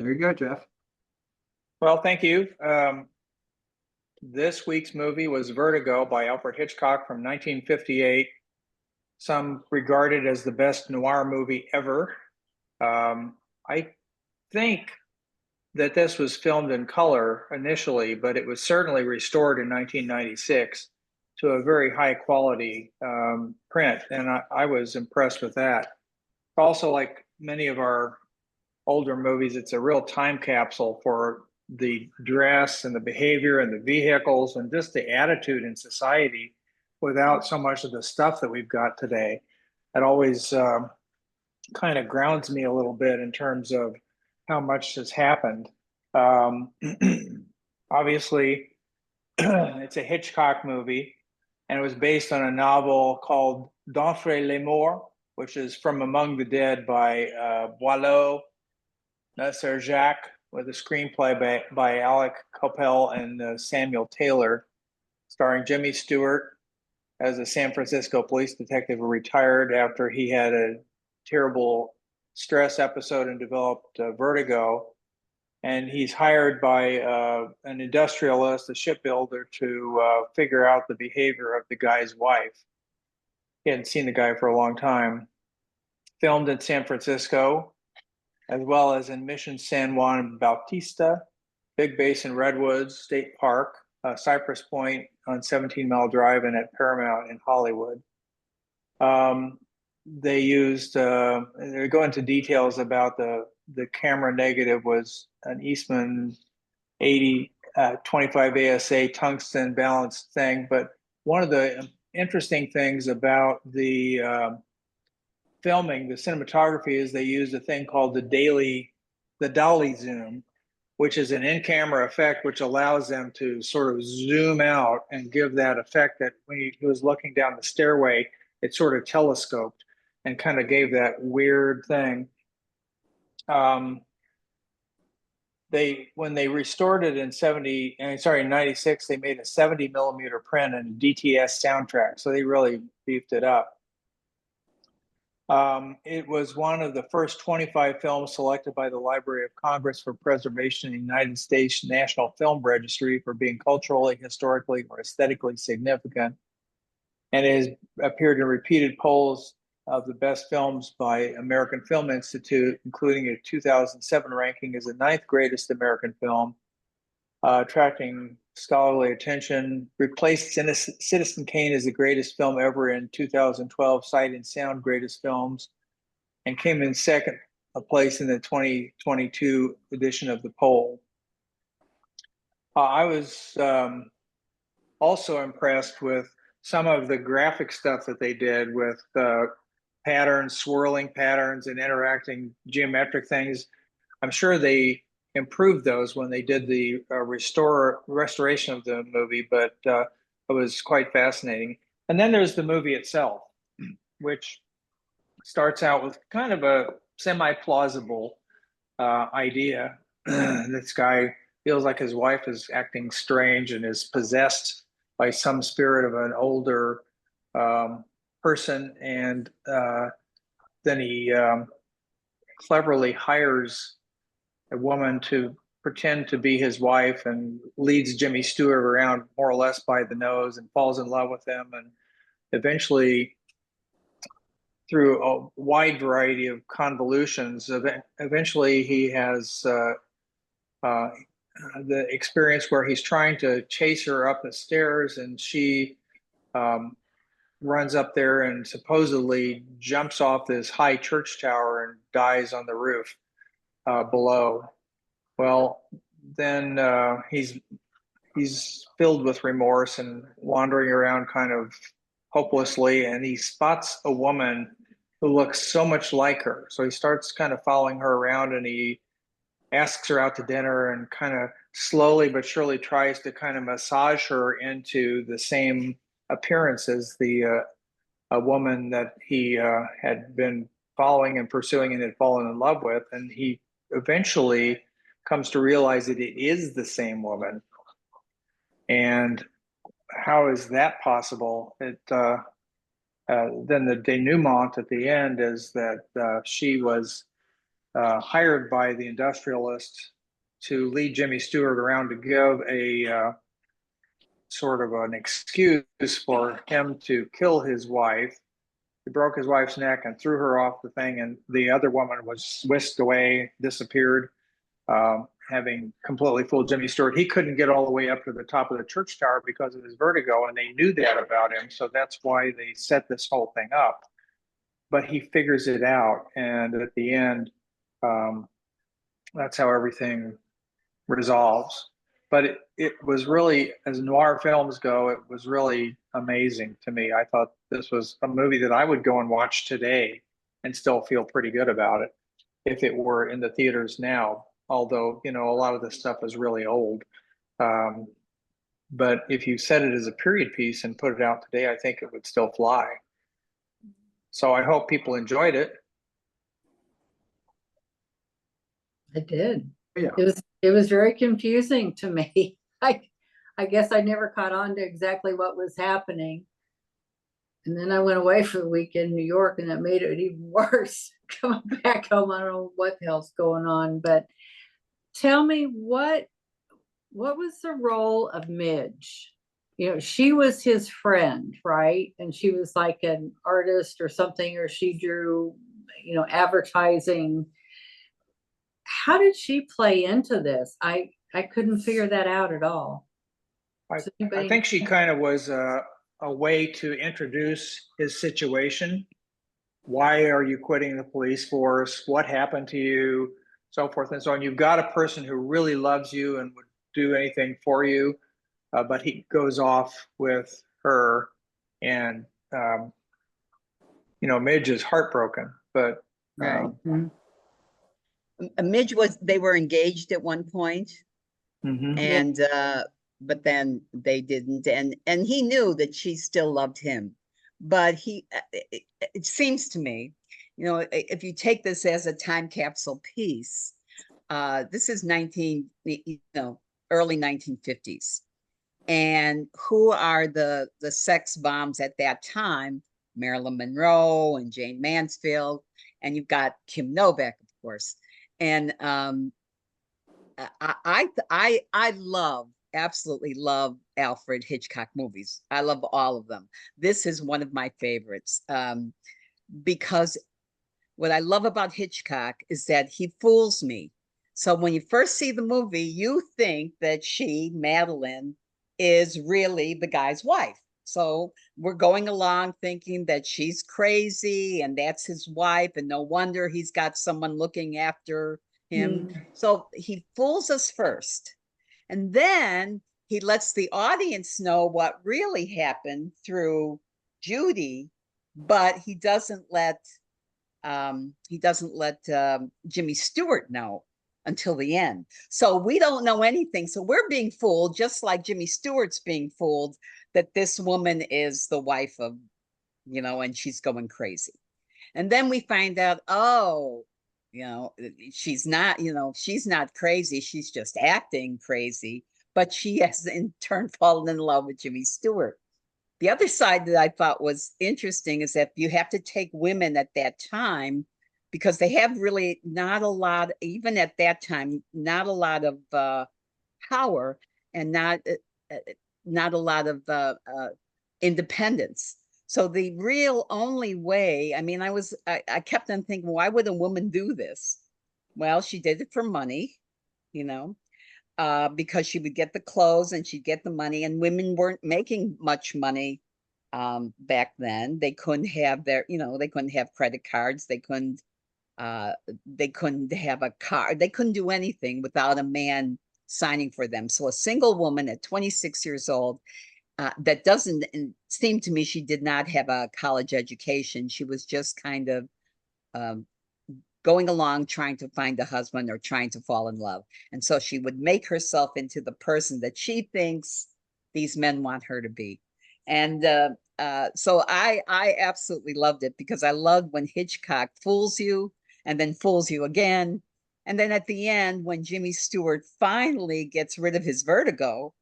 There you go, Jeff. Well, thank you. This week's movie was Vertigo by Alfred Hitchcock from 1958. Some regard it as the best noir movie ever. I think that this was filmed in color initially, but it was certainly restored in 1996 to a very high quality print, and I was impressed with that. Also, like many of our older movies, it's a real time capsule for the dress and the behavior and the vehicles and just the attitude in society without so much of the stuff that we've got today. It always kind of grounds me a little bit in terms of how much has happened. Obviously, it's a Hitchcock movie, and it was based on a novel called D'entre les morts, which is From Among the Dead by Boileau-Narcejac, with a screenplay by Alec, Coppel, and Samuel Taylor, starring Jimmy Stewart as a San Francisco police detective who retired after he had a terrible stress episode and developed vertigo. And he's hired by an industrialist, a shipbuilder, to figure out the behavior of the guy's wife. He hadn't seen the guy for a long time. Filmed in San Francisco, as well as in Mission San Juan Bautista, Big Basin Redwoods State Park, Cypress Point on 17 Mile Drive, and at Paramount in Hollywood. They used, they go into details about the camera negative was an Eastman 25 ASA tungsten-balanced thing. But one of the interesting things about the filming, the cinematography, is they used a thing called the dolly zoom, which is an in-camera effect which allows them to sort of zoom out and give that effect that when he was looking down the stairway, it sort of telescoped and kind of gave that weird thing. When they restored it in 96, they made a 70 millimeter print and a DTS soundtrack. So they really beefed it up. It was one of the first 25 films selected by the Library of Congress for preservation in the United States National Film Registry for being culturally, historically, or aesthetically significant. And it has appeared in repeated polls of the best films by American Film Institute, including a 2007 ranking as the 9th greatest American film, attracting scholarly attention. Replaced Citizen Kane as the greatest film ever in 2012 Sight and Sound Greatest Films, and came in second place in the 2022 edition of the poll. I was also impressed with some of the graphic stuff that they did with patterns, swirling patterns, and interacting geometric things. I'm sure they improved those when they did the restoration of the movie, but it was quite fascinating. And then there's the movie itself, which starts out with kind of a semi-plausible idea. This guy feels like his wife is acting strange and is possessed by some spirit of an older person, and then he cleverly hires a woman to pretend to be his wife and leads Jimmy Stewart around more or less by the nose and falls in love with him. And eventually, through a wide variety of convolutions, eventually he has the experience where he's trying to chase her up the stairs, and she runs up there and supposedly jumps off this high church tower and dies on the roof below. Well, then he's filled with remorse and wandering around kind of hopelessly, and he spots a woman who looks so much like her. So he starts kind of following her around, and he asks her out to dinner and kind of slowly but surely tries to kind of massage her into the same appearance as the a woman that he had been following and pursuing and had fallen in love with. And he eventually comes to realize that it is the same woman. And how is that possible? Then the denouement at the end is that she was hired by the industrialist to lead Jimmy Stewart around to give a sort of an excuse for him to kill his wife. He broke his wife's neck and threw her off the thing, and the other woman was whisked away, disappeared, having completely fooled Jimmy Stewart. He couldn't get all the way up to the top of the church tower because of his vertigo, and they knew that about him, so that's why they set this whole thing up. But he figures it out, and at the end, that's how everything resolves. But it was really, as noir films go, it was really amazing to me. I thought this was a movie that I would go and watch today and still feel pretty good about it if it were in the theaters now. Although, you know, a lot of this stuff is really old. But if you set it as a period piece and put it out today, I think it would still fly. So I hope people enjoyed it. I did. Yeah. It was very confusing to me. I guess I never caught on to exactly what was happening. And then I went away for the week in New York, and that made it even worse. Coming back home, I don't know what the hell's going on. But tell me, what was the role of Midge? You know, she was his friend, right? And she was like an artist or something, or she drew, you know, advertising. How did she play into this? I couldn't figure that out at all. I think she kind of was a way to introduce his situation. Why are you quitting the police force? What happened to you? So forth and so on. You've got a person who really loves you and would do anything for you, but he goes off with her, and you know, Midge is heartbroken. But right. Midge they were engaged at one point, and but then they didn't, and he knew that she still loved him, but it seems to me, you know, if you take this as a time capsule piece, this is early 1950s, and who are the sex bombs at that time? Marilyn Monroe and Jane Mansfield, and you've got Kim Novak, of course. And I absolutely love Alfred Hitchcock movies. I love all of them. This is one of my favorites, because what I love about Hitchcock is that he fools me. So when you first see the movie, you think that Madeline, is really the guy's wife. So we're going along thinking that she's crazy and that's his wife, and no wonder he's got someone looking after him. So he fools us first, and then he lets the audience know what really happened through Judy, but he doesn't let Jimmy Stewart know until the end. So we don't know anything. So we're being fooled, just like Jimmy Stewart's being fooled, that this woman is the wife of, you know, and she's going crazy. And then we find out, oh, you know, she's not crazy. She's just acting crazy, but she has in turn fallen in love with Jimmy Stewart. The other side that I thought was interesting is that you have to take women at that time, because they have really not a lot, even at that time, not a lot of power, and not a lot of independence. So the real only way, I mean, I kept on thinking, why would a woman do this? Well, she did it for money, you know, because she would get the clothes and she'd get the money, and women weren't making much money back then. They couldn't have they couldn't have credit cards. They couldn't have a car. They couldn't do anything without a man signing for them. So a single woman at 26 years old, that doesn't seem to me, she did not have a college education. She was just kind of going along trying to find a husband or trying to fall in love. And so she would make herself into the person that she thinks these men want her to be. And so I absolutely loved it, because I loved when Hitchcock fools you and then fools you again. And then at the end, when Jimmy Stewart finally gets rid of his vertigo,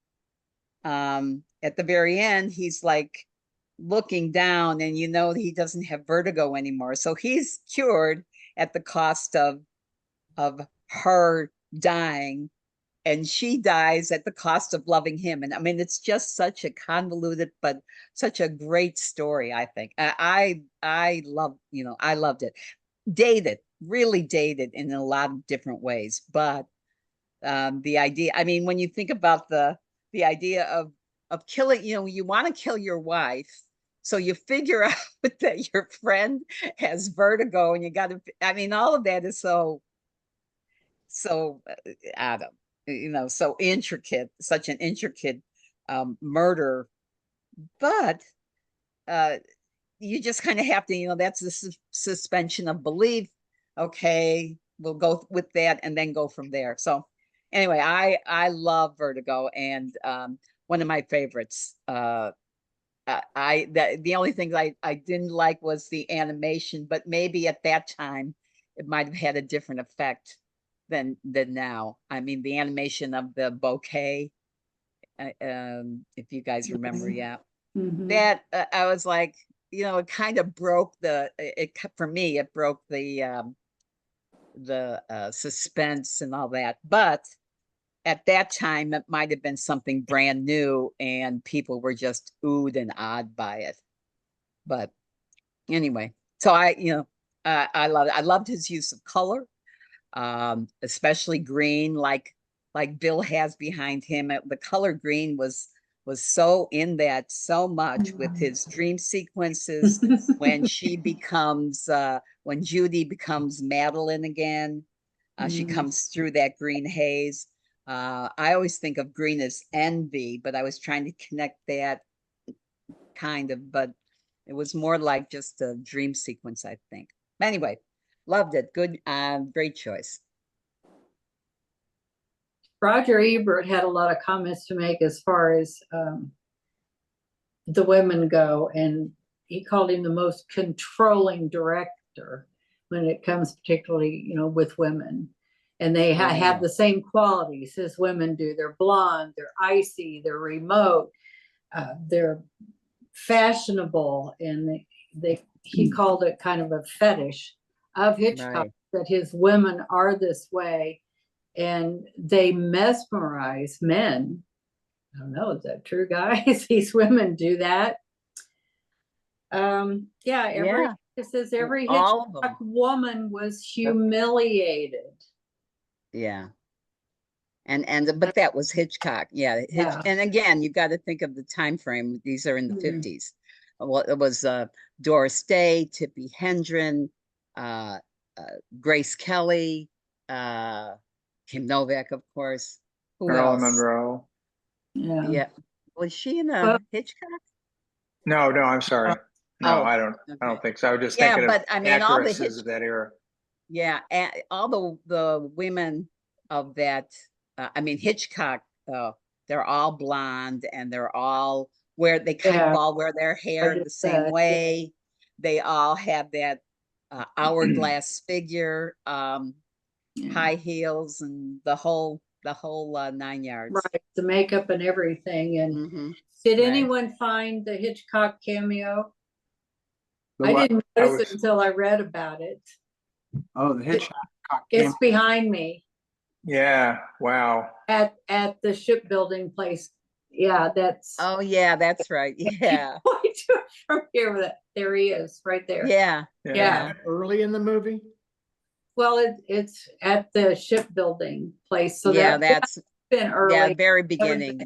at the very end, he's like looking down, and you know he doesn't have vertigo anymore. So he's cured at the cost of of her dying, and she dies at the cost of loving him. And I mean, it's just such a convoluted, but such a great story, I think. I love, I loved it. Dated, really dated in a lot of different ways. But the idea, I mean, when you think about the idea of killing, you want to kill your wife. So you figure out that your friend has vertigo, and you got to, I mean, all of that is so Adam, so intricate, such an intricate murder. But you just kind of have to, that's the suspension of belief. Okay, we'll go with that and then go from there. So anyway, I love Vertigo, and one of my favorites. The only thing I didn't like was the animation, but maybe at that time it might have had a different effect than now. I mean, the animation of the bouquet, if you guys remember, yeah, that I was like, it kind of broke for me, it broke the suspense and all that. But at that time, it might have been something brand new, and people were just oohed and awed by it. But anyway, so I love it. I loved his use of color, especially green, like Bill has behind him. The color green was so in that so much with his dream sequences when she becomes when Judy becomes Madeline again. She comes through that green haze. I always think of green as envy, but I was trying to connect that kind of, but it was more like just a dream sequence, I think. Anyway, loved it. Good, great choice. Roger Ebert had a lot of comments to make as far as the women go, and he called him the most controlling director when it comes particularly, with women. And they have the same qualities as women do. They're blonde, they're icy, they're remote, they're fashionable, and he called it kind of a fetish of Hitchcock, that his women are this way, and they mesmerize men. I don't know, is that true, guys? These women do that. It says every Hitchcock woman was humiliated. Yeah. But that was Hitchcock. Yeah. And again, you got to think of the time frame. These are in the 50s. Well, it was Doris Day, Tippi Hedren, Grace Kelly, Kim Novak, of course. Who else? Monroe. Yeah. Was she in a Hitchcock? No, I'm sorry. No, I don't think so. I was just thinking of I mean, actresses of that era. Yeah, and all the women of that, I mean, Hitchcock, they're all blonde, and they're all they kind of all wear their hair the same way. They all have that hourglass figure, high heels, and the whole 9 yards. Right, the makeup and everything. And did anyone find the Hitchcock cameo? I didn't notice it until I read about it. Oh, the Hitchcock cameo. It's behind me. Yeah, wow. At the shipbuilding place. Yeah, that's. Oh yeah, that's right. Yeah. From here, there he is, right there. Yeah. Early in the movie. Well, it's at the shipbuilding place, so that's been early. Yeah, very beginning.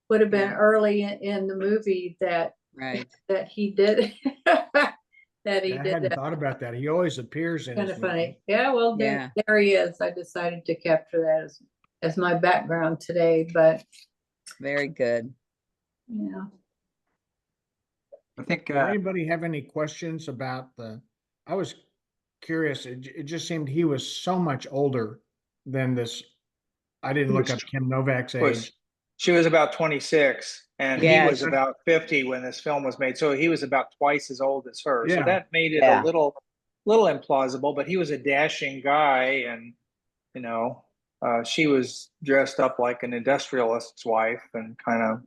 Would have been early in the movie that he did. I hadn't thought about that. He always appears in. Kind of funny. Yeah, well, there he is. I decided to capture that as my background today, but very good. Yeah. I think. Anybody have any questions about I was curious. It just seemed he was so much older than this. I didn't look up Kim Novak's age. She was about 26, and he was about 50 when this film was made. So he was about twice as old as her. So that made it a little implausible. But he was a dashing guy, and she was dressed up like an industrialist's wife and kind of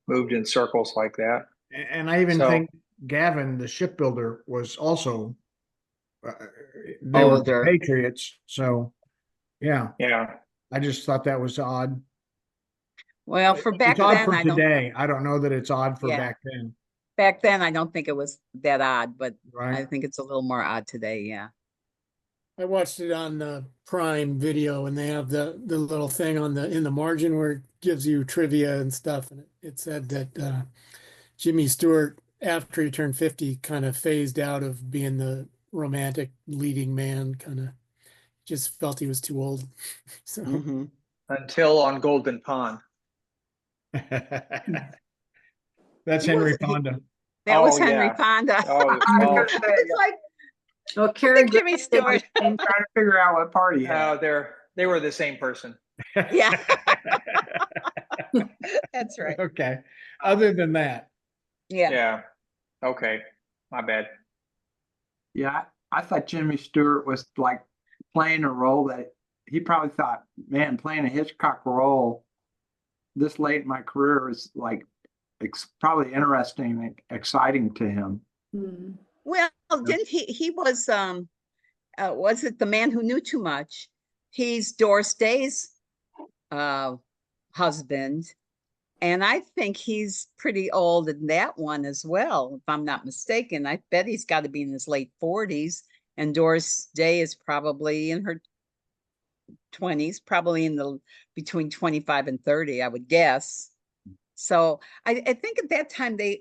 moved in circles like that. And I even think Gavin, the shipbuilder, was also they were the Older. Patriots. So, yeah, Yeah. I just thought that was odd. Well, for back It's odd then, for I don't, today. I don't know that it's odd for Yeah. back then, back then, I don't think it was that odd, but I right? think it's a little more odd today. Yeah. I watched it on Prime Video, and they have the little thing on in the margin where it gives you trivia and stuff. And it said that Jimmy Stewart, after he turned 50, kind of phased out of being the romantic leading man. Kind of just felt he was too old. So Mhm. Until on Golden Pond. That's He Henry was- he- Fonda. That was Oh, Henry yeah. Fonda. Oh, It's like Well, Karen, Jimmy Stewart. I'm trying to figure out what part he had. they were the same person. Yeah. That's right. Okay. Other than that, Yeah. Yeah. Okay. My bad. Yeah, I thought Jimmy Stewart was like playing a role that he probably thought, man, playing a Hitchcock role this late in my career is like probably interesting and exciting to him. Hmm. Well, didn't he was it The Man Who Knew Too Much? He's Doris Day's husband. And I think he's pretty old in that one as well, if I'm not mistaken. I bet he's got to be in his late 40s. And Doris Day is probably in her 20s, probably in the between 25 and 30, I would guess. So I think at that time they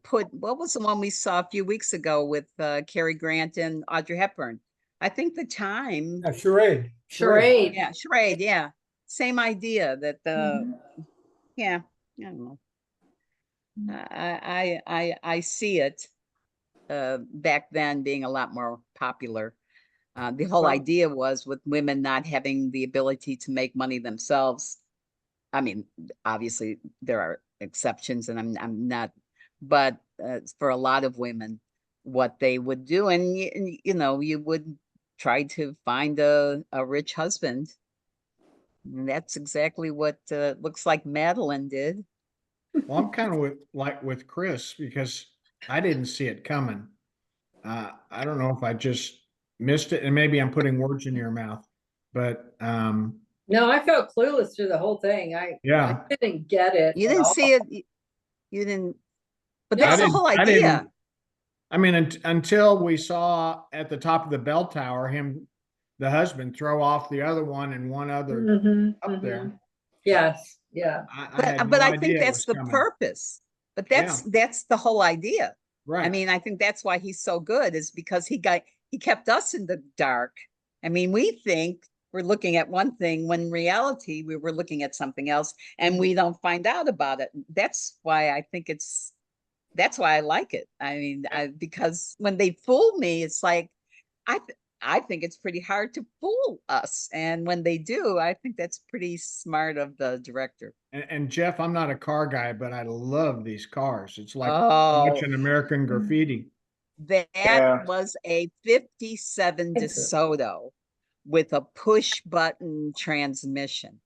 put, what was the one we saw a few weeks ago with Cary Grant and Audrey Hepburn? I think the time, charade. Charade. yeah, charade, yeah, same idea that Mhm. yeah, I don't know. I see it back then being a lot more popular. The whole Well- idea was with women not having the ability to make money themselves. I mean, obviously there are exceptions, and I'm not, but for a lot of women, what they would do, and you would try to find a rich husband. And that's exactly what looks like Madeline did. well, I'm kind of with Chris because I didn't see it coming. I don't know if I just missed it, and maybe I'm putting words in your mouth, but No, I felt clueless through the whole thing. yeah. I didn't get it. You at didn't all. see it. You didn't. But No, that's I the whole I idea. didn't- I mean, until we saw at the top of the bell tower the husband, throw off the other one and one other Mhm, up mhm. there. Yes, yeah. I had But no I think idea it that's was the coming. purpose. But that's the whole idea. Right. I mean, I think that's why he's so good, is because he kept us in the dark. I mean, we think we're looking at one thing when in reality we were looking at something else, and we don't find out about it. That's why I think that's why I like it. I mean, because when they fool me, it's like I think it's pretty hard to fool us, and when they do, I think that's pretty smart of the director. And Jeff, I'm not a car guy, but I love these cars. It's like Oh, watching American Graffiti. that Yeah. was a 57 DeSoto with a push button transmission.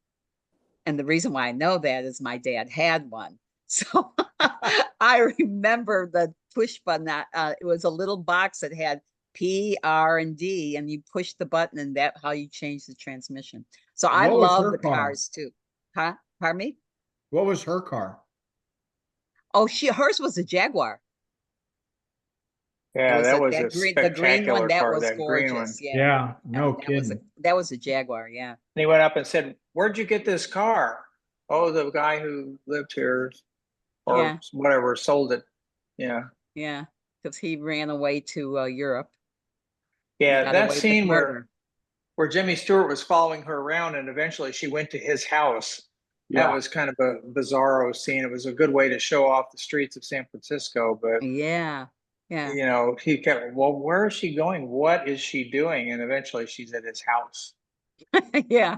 And the reason why I know that is my dad had one. So I remember the push button. It was a little box that had P, R, and D, and you push the button, and that's how you change the transmission. So I What was love her the car? cars too. Huh? Pardon me? What was her car? Oh, hers was a Jaguar. Yeah, was that a- was that a green- the green spectacular one, that car, was that green one. gorgeous. Yeah. Yeah, no that kidding. was a Jaguar. Yeah. And he went up and said, "Where'd you get this car?" Oh, the guy who lived here or Yeah. whatever sold it. Yeah. Yeah. Because he ran away to Europe. Yeah, got that away with scene murder. where Jimmy Stewart was following her around and eventually she went to his house. That Yeah, was kind of a bizarro scene. It was a good way to show off the streets of San Francisco, but Yeah. Yeah. you know, he kept, well, where is she going? What is she doing? And eventually she's at his house. Yeah.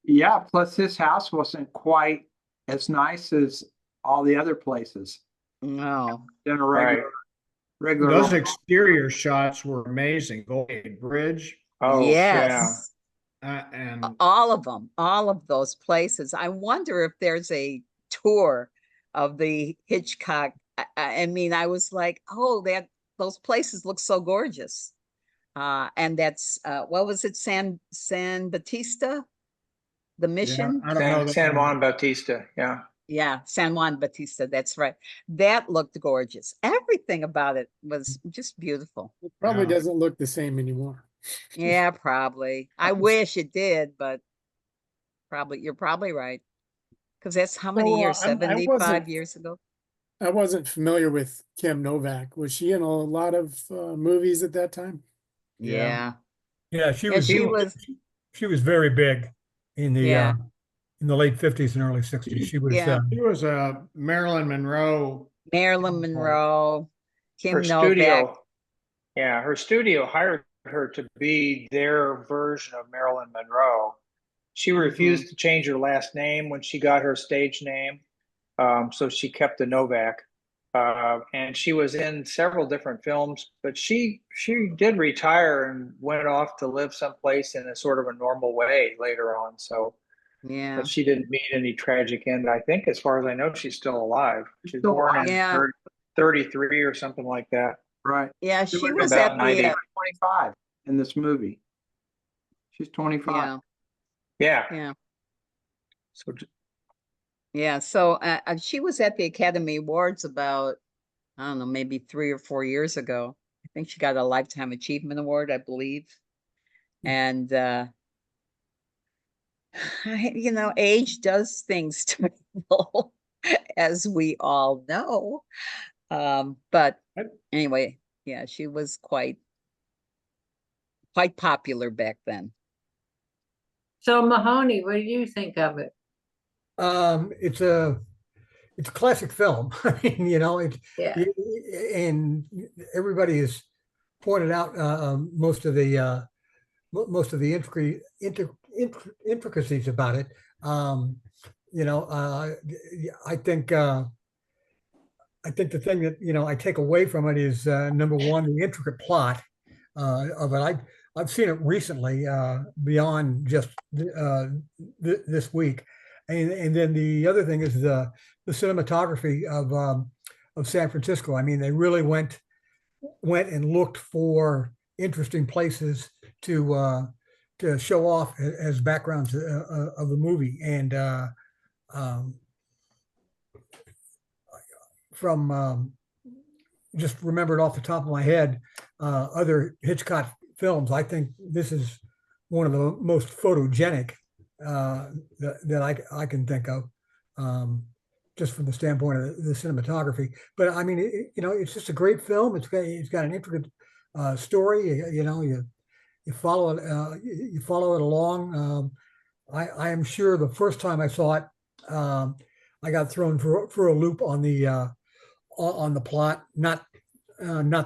yeah. Plus, his house wasn't quite as nice as all the other places. No. In a Right. regular. Those exterior shots were amazing. Golden Gate Bridge, Oh, Yes. and All of them, all of those places. I wonder if there's a tour of the Hitchcock. I mean, I was like, oh, those places look so gorgeous. And that's, what was it? San Bautista? The Mission? I don't know. that San one. Juan Bautista, yeah. Yeah, San Juan Bautista, that's right. That looked gorgeous. Everything about it was just beautiful. It probably Yeah. doesn't look the same anymore. Yeah, probably. I wish it did, but probably, you're probably right. Because that's how many So, years? I 75 wasn't- years ago? I wasn't familiar with Kim Novak. Was she in a lot of movies at that time? Yeah. Yeah, she Yeah, was she was, very big in Yeah. the late 50s and early 60s. She was Yeah. He was a Marilyn Monroe. Marilyn Monroe, Kim Her Novak. studio, yeah, her studio hired her to be their version of Marilyn Monroe. She refused to change her last name when she got her stage name, so she kept the Novak. And she was in several different films, but she did retire and went off to live someplace in a sort of a normal way later on. So, Yeah. but she didn't meet any tragic end. I think, as far as I know, she's still alive. She's still born alive. in Yeah. 33 or something like that. Right. Yeah, She she would've was been at about the, 90. 25 in this movie. She's 25. yeah, Yeah. yeah. So Yeah, so she was at the Academy Awards about, I don't know, maybe 3 or 4 years ago. I think she got a Lifetime Achievement Award, I believe. And age does things to people, as we all know. But anyway, yeah, she was quite popular back then. So Mahoney, what do you think of it? It's a classic film. I mean, Yeah. and everybody has pointed out most of the intricacies about it. I think the thing that I take away from it is number one, the intricate plot of it. I've seen it recently, beyond just this week, and then the other thing is the cinematography of San Francisco. I mean, they really went and looked for interesting places to show off as backgrounds of the movie, and from just remembered off the top of my head other Hitchcock films. I think this is one of the most photogenic that I can think of, just from the standpoint of the cinematography. But I mean, it's just a great film. It's got an intricate story. You follow it. You follow it along. I am sure the first time I saw it, I got thrown for a loop on the plot. Not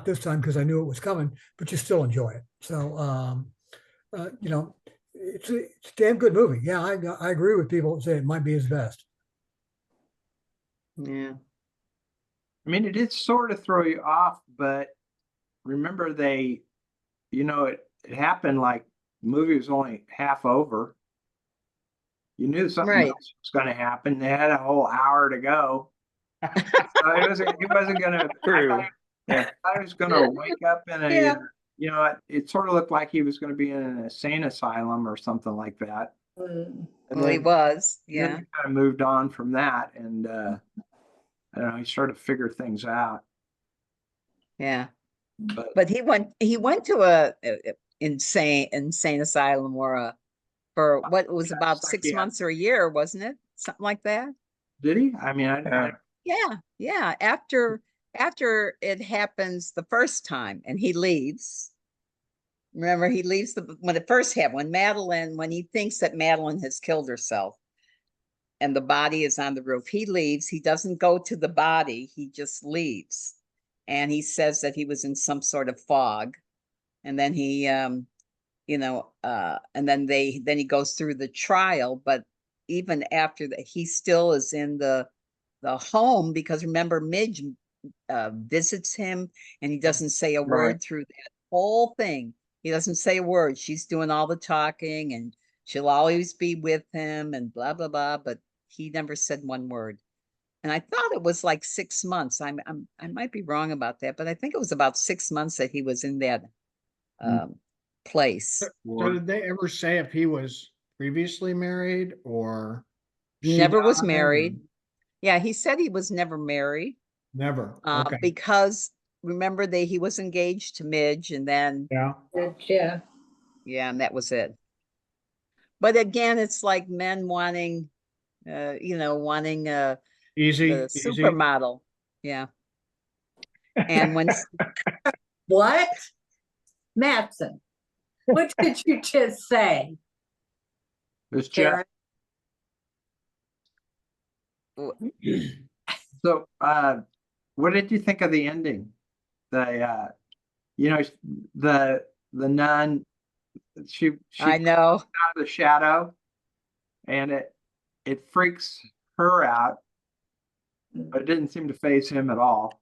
this time because I knew it was coming, but you still enjoy it. So, it's a damn good movie. Yeah, I agree with people that say it might be his best. Yeah. I mean, it did sort of throw you off, but remember it happened like the movie was only half over. You knew something Right. else was going to happen. They had a whole hour to go. So he wasn't going to. I thought he was going to wake up in a. Yeah. It sort of looked like he was going to be in an insane asylum or something like that. Mm. And Well, he then- was. then Yeah. he kind of moved on from that, and I don't know. He started to figure things out. Yeah. But But he went to a insane asylum for what was Yeah, about it's like 6 he had- months or a year, wasn't it? Something like that. did he? I mean, Yeah. After it happens the first time and he leaves. Remember, he leaves when it first happened, when he thinks that Madeline has killed herself and the body is on the roof, he leaves. He doesn't go to the body, he just leaves. And he says that he was in some sort of fog. And then he and then he goes through the trial, but even after that, he still is in the home, because remember, Midge visits him and he doesn't say a word through that whole thing. He doesn't say a word. She's doing all the talking and she'll always be with him and blah, blah, blah. But he never said one word. And I thought it was like 6 months. I might be wrong about that, but I think it was about 6 months that he was in that place. So did they ever say if he was previously married or? she Never was died or- married. Yeah, he said he was never married Never, okay, because remember he was engaged to Midge, and then yeah. Yeah. yeah, and that was it. But again, it's like men wanting, wanting Easy, the easy. supermodel. Yeah. And when What? Matson, what did you just say? It's Jeff. Karen? So, what did you think of the ending? The, the nun, she I comes know. out of the shadow, and it freaks her out, but it didn't seem to faze him at all.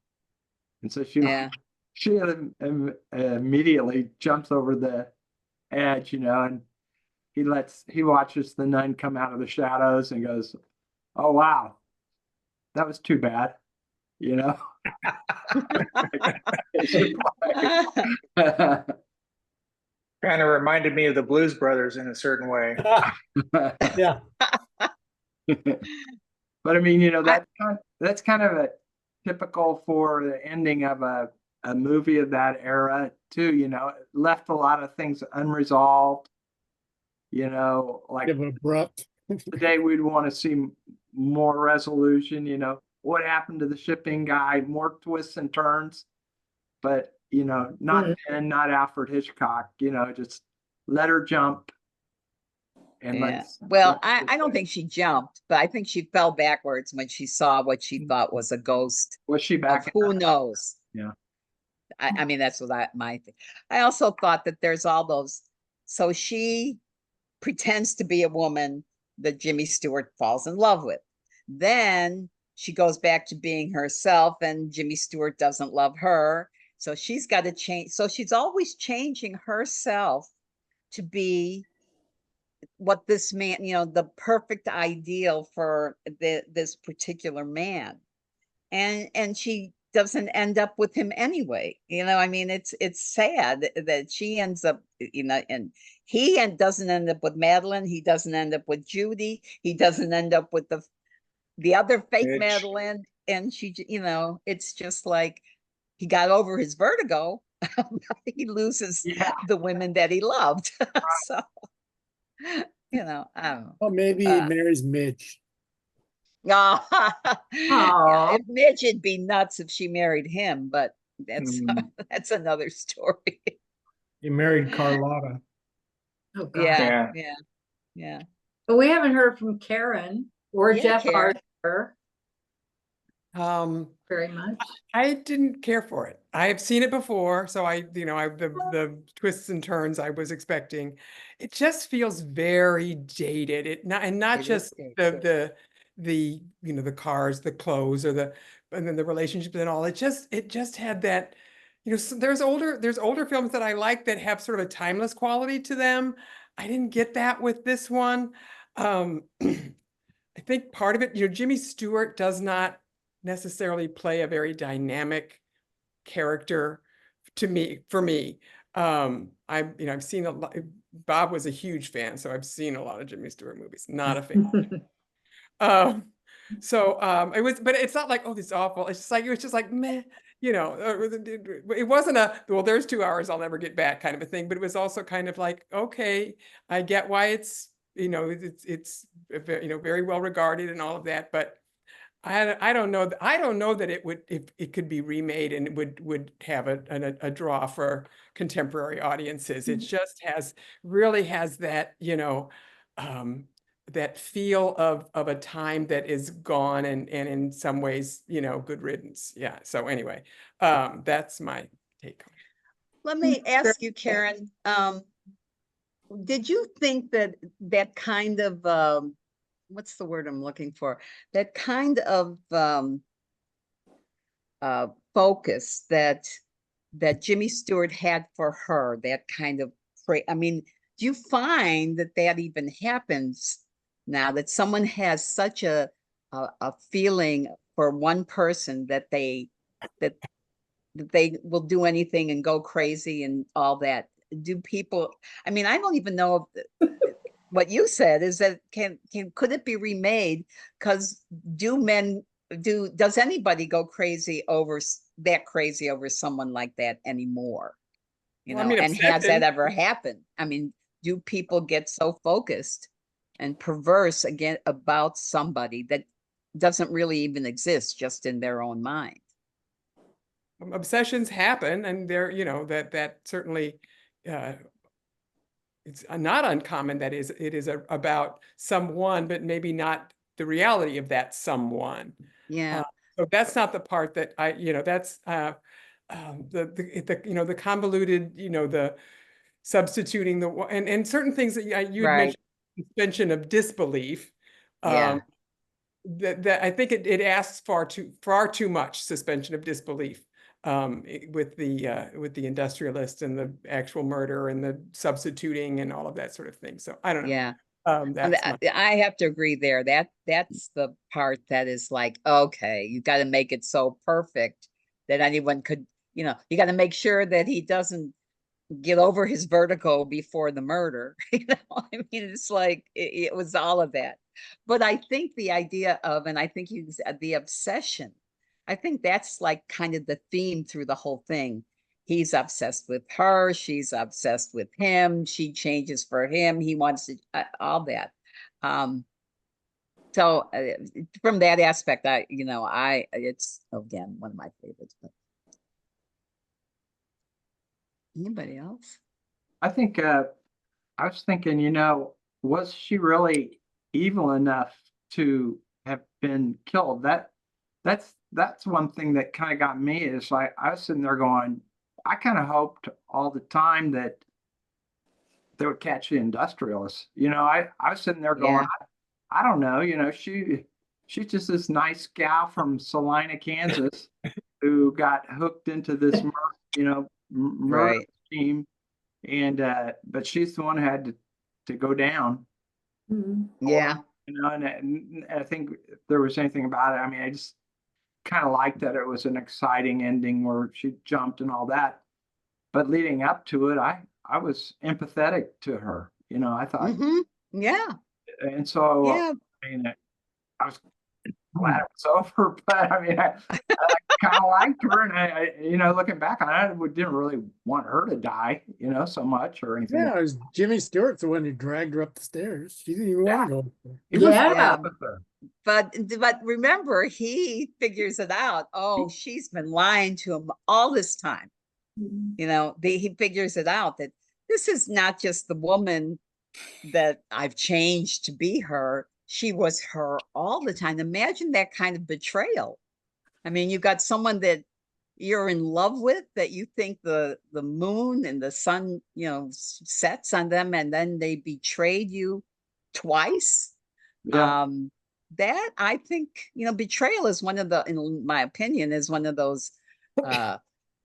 And so Yeah. she immediately jumps over the edge, and he watches the nun come out of the shadows and goes, "Oh wow, that was too bad," Kind of reminded me of the Blues Brothers in a certain way. Yeah. But I mean, that's kind of a typical for the ending of a movie of that era too. It left a lot of things unresolved. Like Give it abrupt. today we'd want to see more resolution. What happened to the shipping guy? More twists and turns, but not not Alfred Hitchcock. Just let her jump. And Yeah. Well, I don't think she jumped, but I think she fell backwards when she saw what she thought was a ghost. Was she Of back? who knows? Yeah. I mean, that's what my thing. I also thought that there's all those. So she pretends to be a woman that Jimmy Stewart falls in love with. Then she goes back to being herself, and Jimmy Stewart doesn't love her. So she's got to change. So she's always changing herself to be what this man, the perfect ideal for this particular man. And she doesn't end up with him anyway. I mean, it's sad that she ends up, and he doesn't end up with Madeline. He doesn't end up with Judy. He doesn't end up with the other fake Mitch. Madeline. And she, it's just like he got over his vertigo. He loses the women that he loved. So, I don't know. Well, maybe he marries Midge. Yeah, Aw. if Midge would be nuts if she married him, but that's another story. He married Carlotta. Oh, God. Yeah. But we haven't heard from Karen or Yeah, Jeff Karen. Arthur Um, very much. I didn't care for it. I have seen it before, so the twists and turns I was expecting. It just feels very dated. Not It is just dated. the cars, the clothes, and then the relationships and all. It just had that, so there's older films that I like that have sort of a timeless quality to them. I didn't get that with this one. I think part of it, Jimmy Stewart does not necessarily play a very dynamic character for me. I've seen a lot. Bob was a huge fan, so I've seen a lot of Jimmy Stewart movies. Not a fan. It was, but it's not like, oh, this is awful. It's just like, it was just like, meh, it wasn't well, there's 2 hours I'll never get back kind of a thing, but it was also kind of like, okay, I get why it's very well regarded and all of that, but I don't know. I don't know that it would, if it could be remade and it would have a draw for contemporary audiences. It just really has that, that feel of a time that is gone and in some ways, good riddance. Yeah. So anyway, that's my take on it. Let me ask you, Karen, did you think that kind of, what's the word I'm looking for? That kind of focus that Jimmy Stewart had for her, that kind of, I mean, do you find that even happens now, that someone has such a feeling for one person that they will do anything and go crazy and all that. Do people, I mean, I don't even know if what you said is that could it be remade? Because does anybody go crazy over someone like that anymore? You Well, I know, mean, and has that obsession. ever happened? I mean, do people get so focused and perverse again about somebody that doesn't really even exist, just in their own mind? Obsessions happen, and they're, you know, that certainly it's not uncommon that it is about someone, but maybe not the reality of that someone. Yeah, So that's not the part that I, you know, that's you know, the convoluted, you know, the substituting and certain things that you had right. mentioned, suspension of disbelief. Yeah. That I think it asks far too much suspension of disbelief with the industrialist and the actual murder and the substituting and all of that sort of thing. So I don't know. Yeah. That's my, I have to agree there. That's the part that is like, okay, you got to make it so perfect that anyone could, you know, you got to make sure that he doesn't get over his vertigo before the murder. You know, I mean, it's like it was all of that. But I think the idea of, and I think the obsession, I think that's like kind of the theme through the whole thing. He's obsessed with her. She's obsessed with him. She changes for him. He wants to, all that. So from that aspect, it's again, one of my favorites, but anybody else? I think, I was thinking, you know, was she really evil enough to have been killed? That's one thing that kind of got me, is like, I was sitting there going, I kind of hoped all the time that they would catch the industrialists. You know, I was sitting there going, Yeah. I don't know, you know, she's just this nice gal from Salina, Kansas, who got hooked into this, murder Right. scheme, and but she's the one who had to go down. Yeah. You know, and I think if there was anything about it, I mean, I just kind of liked that it was an exciting ending where she jumped and all that. But leading up to it, I was empathetic to her. You know, I thought, Yeah. and so Yeah. I mean, I was glad it was over. But I mean, I kind of liked her, and I, you know, looking back on it, I didn't really want her to die, you know, so much or anything. Yeah, it was Jimmy Stewart's the one who dragged her up the stairs. She didn't even want to go. He was Yeah. with her. But remember, he figures it out. Oh, she's been lying to him all this time. You know, he figures it out that this is not just the woman that I've changed to be her. She was her all the time. Imagine that kind of betrayal. I mean, you got someone that you're in love with, that you think the moon and the sun, you know, sets on them, and then they betrayed you twice. Yeah. That, I think, you know, betrayal is one of the, in my opinion, is one of those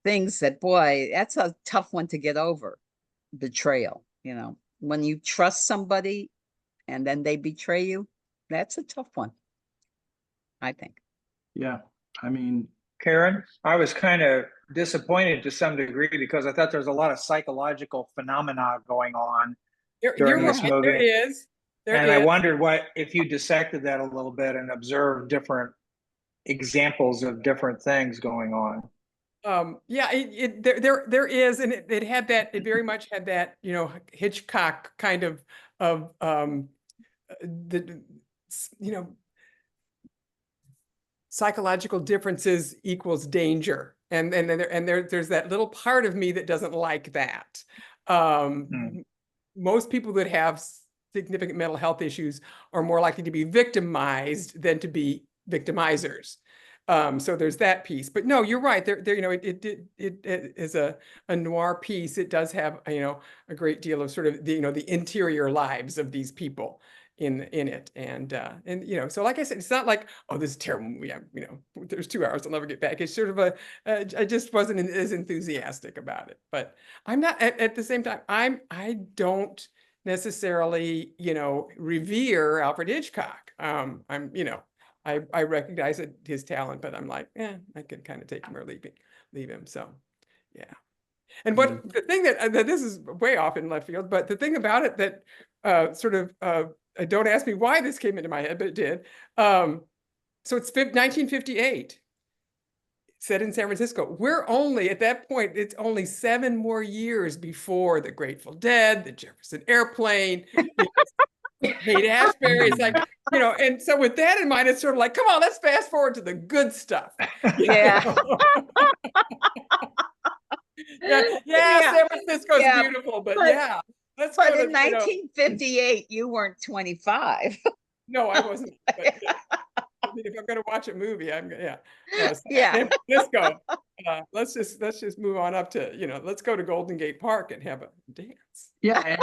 things that, boy, that's a tough one to get over. Betrayal, you know, when you trust somebody and then they betray you, that's a tough one, I think. Yeah. I mean, Karen, I was kind of disappointed to some degree because I thought there's a lot of psychological phenomena going on you're during this right, movie. there is. And I wondered if you dissected that a little bit and observed different examples of different things going on. Yeah, there is, and it had that, it very much had that, you know, Hitchcock kind of the, you know, psychological differences equals danger, and there's that little part of me that doesn't like that. Most people that have significant mental health issues are more likely to be victimized than to be victimizers. So there's that piece, but no, you're right. There, you know, it is a noir piece. It does have, you know, a great deal of sort of the, you know, the interior lives of these people in it, and you know, so like I said, it's not like, oh, this is terrible movie. You know, there's 2 hours, I'll never get back. It's sort of I just wasn't as enthusiastic about it, but I'm not at the same time. I don't necessarily, you know, revere Alfred Hitchcock. I'm, you know, I recognize his talent, but I'm like, I can kind of take him or leave him. So, yeah. And what the thing that this is way off in left field, but the thing about it that don't ask me why this came into my head, but it did. So it's 1958, set in San Francisco. We're only at that point, it's only 7 more years before the Grateful Dead, the Jefferson Airplane, Haight-Ashbury. It's like, and so with that in mind, it's sort of like, come on, let's fast forward to the good stuff. Yeah. San Francisco's Yeah, beautiful, but but- yeah. Let's But go in 1958, you weren't 25. No, I wasn't. But, I mean, if I'm going to watch a movie, I'm yeah. Yeah. San Francisco. Let's just move on up to let's go to Golden Gate Park and have a dance. Yeah,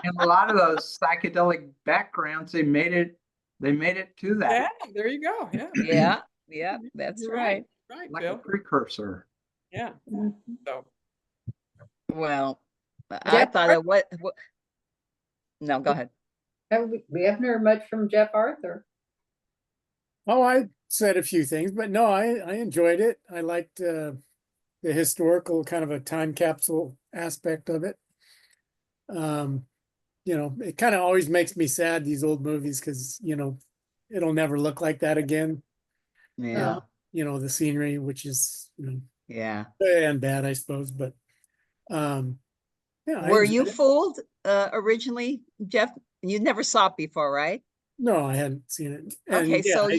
and a lot of those psychedelic backgrounds, they made it to that. Yeah, there you go. Yeah, yeah, that's You're right. Right, Like Bill. a precursor. Yeah. So Well, I Jeff thought it what no, go ahead. We haven't heard much from Jeff Arthur. Oh, I said a few things, but no, I enjoyed it. I liked the historical kind of a time capsule aspect of it. It kind of always makes me sad, these old movies, because it'll never look like that again. Yeah, The scenery, which is yeah. good and bad, I suppose, but yeah. I Were enjoyed you it. fooled originally, Jeff? You never saw it before, right? No, I hadn't seen it. And Okay, yeah, so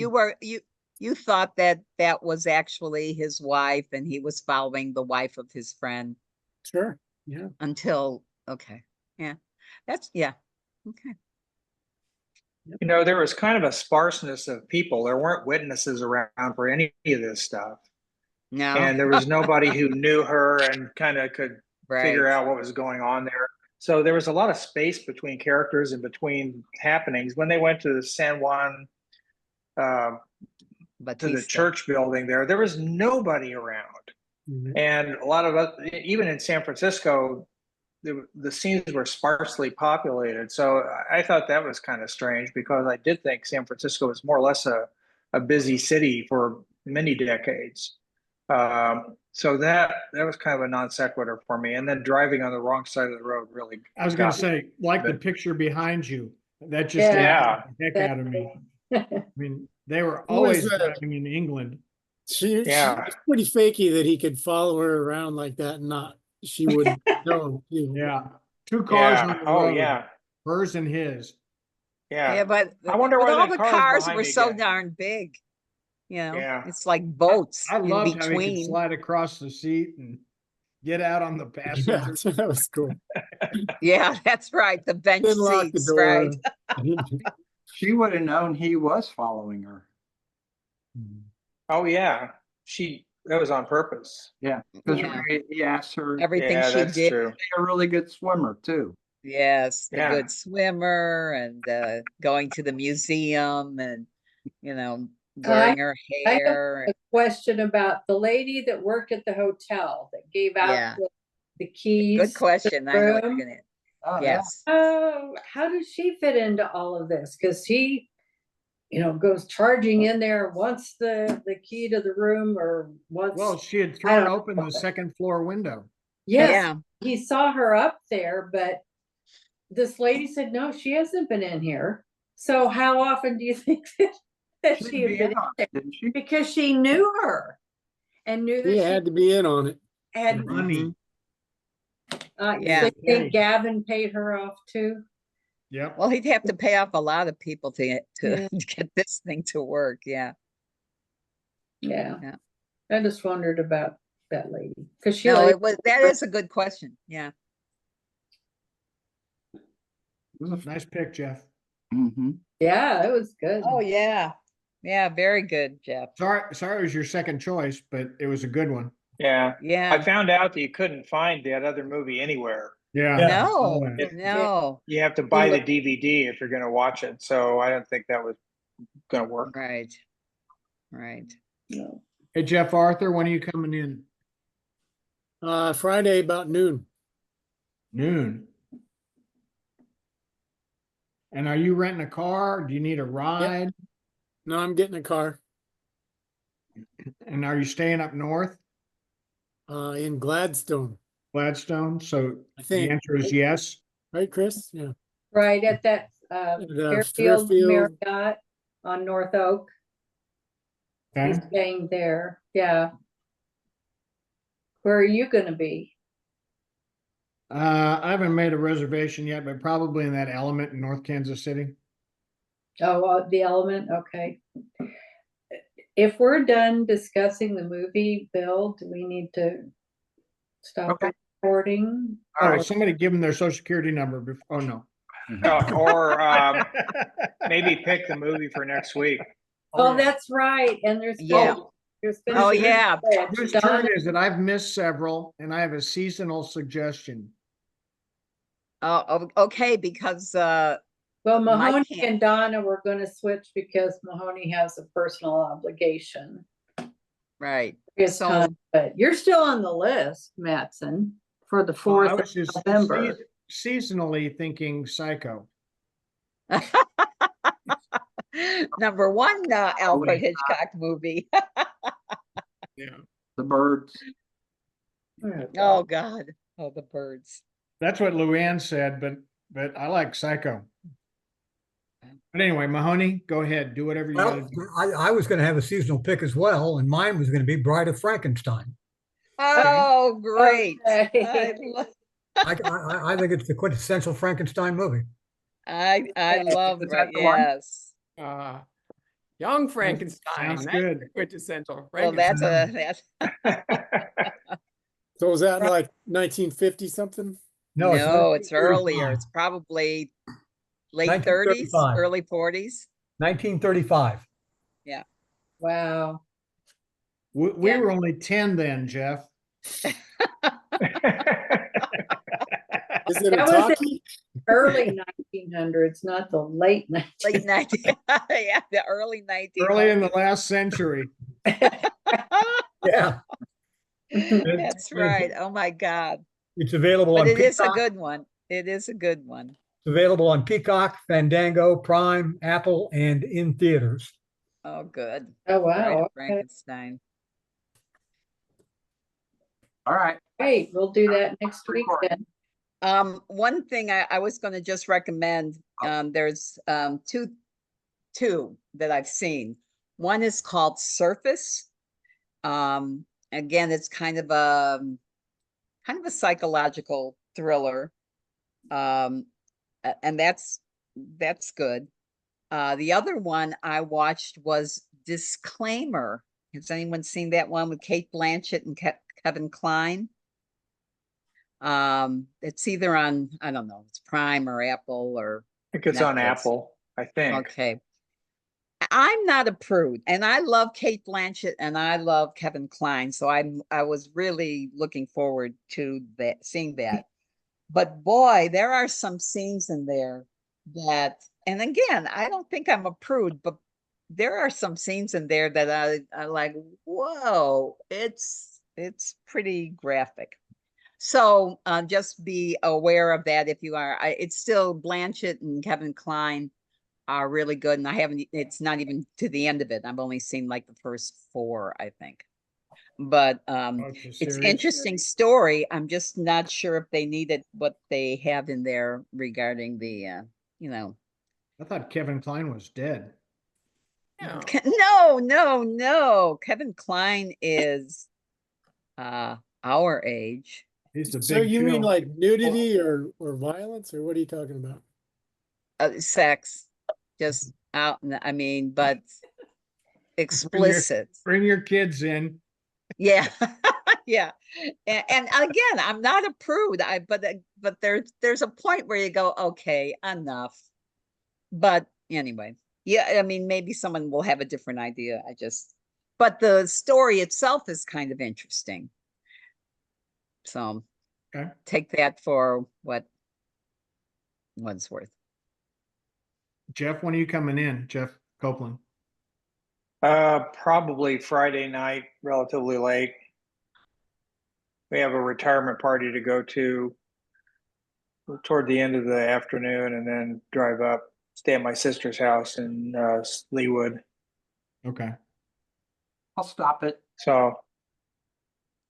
you thought that was actually his wife, and he was following the wife of his friend sure, yeah. until okay, yeah, okay. There was kind of a sparseness of people. There weren't witnesses around for any of this stuff. No, And there was nobody who knew her and kind of could figure right. out what was going on there. So there was a lot of space between characters and between happenings. When they went to the San Juan, to the Bautista. church building there was nobody around. Mhm. And a lot of us, even in San Francisco, the scenes were sparsely populated. So I thought that was kind of strange, because I did think San Francisco was more or less a busy city for many decades. So that was kind of a non sequitur for me. And then driving on the wrong side of the road really. I was gonna got me. say, like the But- picture behind you, that just Yeah. scared the heck out of me. I mean, they were always driving in England. It's Yeah. pretty fakey that he could follow her around like that and she wouldn't know. Yeah, 2 cars on the Oh road, yeah. hers and his. Yeah. Yeah, but I wonder but why all that the car's cars behind were me so again. darn big. Yeah. It's like boats I in loved how he could between. slide across the seat and get out on the Yeah, passenger. that was cool. Yeah, that's right. The bench Didn't lock the seats, door. right? She would have known he was following her. Oh yeah. That was on purpose. Yeah, because Yeah. he asked her to Everything Yeah, she that's did. true. be a really good swimmer too. Yes, the Yeah. good swimmer and going to the museum and wearing her I have hair. a question about the lady that worked at the hotel that gave out Yeah. the keys. Good question. I know what you're room. gonna. Oh, yeah. Yes. Oh, how does she fit into all of this? Because he, goes charging in there, wants the key to the room, or wants. Well, she had I thrown don't open the second floor window. Yes, Yeah. he saw her up there, but this lady said, no, she hasn't been in here. So how often do you think that She'd she had be been in on in it, there? didn't she? Because she knew her and knew that He she had to be in on it. had, Money. Yeah. so you think Gavin paid her off too? Yep. Well, he'd have to pay off a lot of people to Yeah. get this thing to work. Yeah. Yeah. Yeah. I just wondered about that lady. Because she No, like, that is a good question. Yeah. Nice pick, Jeff. yeah, it was good. Oh yeah. Yeah, very good, Jeff. Sorry it was your second choice, but it was a good one. Yeah. I Yeah. found out that you couldn't find that other movie anywhere. Yeah. No, Yeah. no. You have to buy the DVD if you're going to watch it. So I don't think that was going to work. Right. Right. No. Hey, Jeff Arthur, when are you coming in? Friday about noon. Noon. And are you renting a car? Do you need a ride? No, I'm getting a car, And are you staying up north, in Gladstone, Gladstone? So I the think. answer is yes. Right, Chris? Yeah. Right at that Fairfield Fairfield. Marriott on North Oak. He's Okay. staying there. Yeah. Where are you gonna be? I haven't made a reservation yet, but probably in that Element in North Kansas City. Oh, the Element, okay. If we're done discussing the movie, Bill, do we need to stop Okay. recording? All Oh, right. somebody give them their social security number before, oh, no. Or maybe pick the movie for next week. Oh, that's right, and there's. Yeah. There's been Oh, a- yeah. Whose Donna- turn is it? I've missed several and I have a seasonal suggestion. Oh, okay, because Well, Mike Mahoney can't. and Donna were gonna switch because Mahoney has a personal obligation. right. His So time, but you're still on the list, Mattson, for the Well, I 4th was just of November. seasonally thinking Psycho. number one Alfred Hitchcock movie. Yeah. The birds. Oh God. Oh, the birds. That's what Luann said, but I like Psycho. But anyway, Mahoney, go ahead, do whatever you Well, gotta do. I was going to have a seasonal pick as well, and mine was going to be Bride of Frankenstein. Oh, great. Okay. I think it's the quintessential Frankenstein movie. I love Is it. that the one? Yes. Young Frankenstein. Sounds That's good. quintessential. Well, Frankenstein. that's So was that like 1950 something? No, it's no, it's earlier. 1935. It's probably late 30s, 1935. early 40s. 1935. Wow. We Yeah. were only 10 then, Jeff. Is it a That was talkie? Early 1900s, not the late 1900s. Late 19, yeah, the early 1900s. Early in the last century. Yeah, That's right. Oh my God. it's available But on it is a Peacock. good one. It is a good one. It's available on Peacock, Fandango, Prime, Apple, and in theaters. Oh, good. Oh, Bride wow. of Okay. Frankenstein. All right. Great, we'll do that next week then. One thing I was going to just recommend, there's two that I've seen. One is called Surface. Again, it's kind of a psychological thriller. And that's good. The other one I watched was Disclaimer. Has anyone seen that one with Kate Blanchett and Kevin Kline? It's either on, I don't know, it's Prime or Apple or I think it's on Netflix. Apple, I think. Okay. I'm not a prude, and I love Kate Blanchett and I love Kevin Kline, so I was really looking forward to seeing that. But boy, there are some scenes in there that, and again, I don't think I'm a prude, but there are some scenes in there that I like, whoa, it's pretty graphic. So just be aware of that if you are. It's still Blanchett and Kevin Kline are really good, and it's not even to the end of it. I've only seen like the first 4, I think. But it's interesting story. I'm just not sure if they needed what they have in there regarding the I thought Kevin Kline was dead. Yeah. No. Kevin Kline is our age. He's the So big you mean chill. like nudity or violence, or what are you talking about? Sex, just out. I mean, but explicit. Bring your kids in. Yeah, yeah. And again, I'm not a prude. But there's a point where you go, okay, enough. But anyway, yeah. I mean, maybe someone will have a different idea. But the story itself is kind of interesting. So Okay. take that for what it's worth. Jeff, when are you coming in? Jeff Copeland. Probably Friday night, relatively late. We have a retirement party to go to toward the end of the afternoon, and then drive up, stay at my sister's house in Leawood. Okay. I'll stop it. So